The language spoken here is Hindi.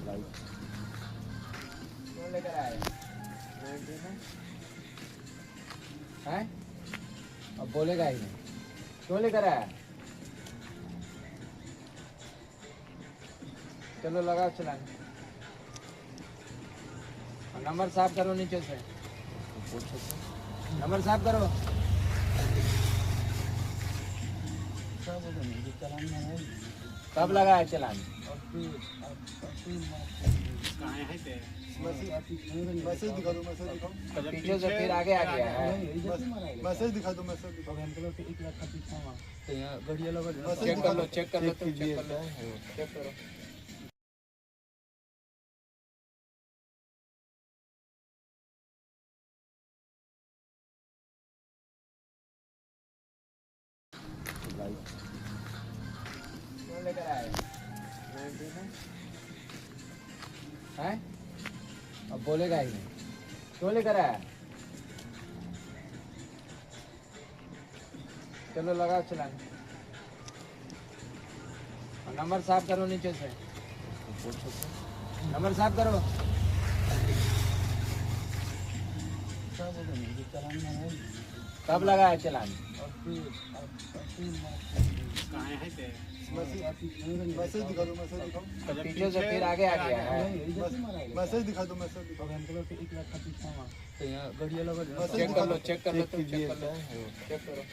कौन लेकर आए हैं? अब बोलेगा ही नहीं। क्यों लेकर आया? चलो लगाओ चलान। नंबर साफ करो नीचे से। नंबर साफ करो। कब लगा है चलान? मैसेज दिखा दो, मैसेज दिखाओ। तो पीछे से फिर आगे आ गया है। मैसेज दिखा दो, मैसेज दिखाओ। चेक कर लो, चेक कर लो, तुम चेक कर लो, चेक करो। कौन लेकर आए हैं? अब बोलेगा ही नहीं। क्यों लेकर आया? चलो लगाओ चलान। नंबर साफ करो नीचे से। नंबर साफ करो। कब लगा है चलान? मैसेज दिखा दो, मैसेज दिखाओ। तो पीछे से फिर आगे आ गया है। मैसेज दिखा दो, मैसेज दिखाओ। चेक कर लो, चेक कर लो, तुम चेक कर लो, चेक करो।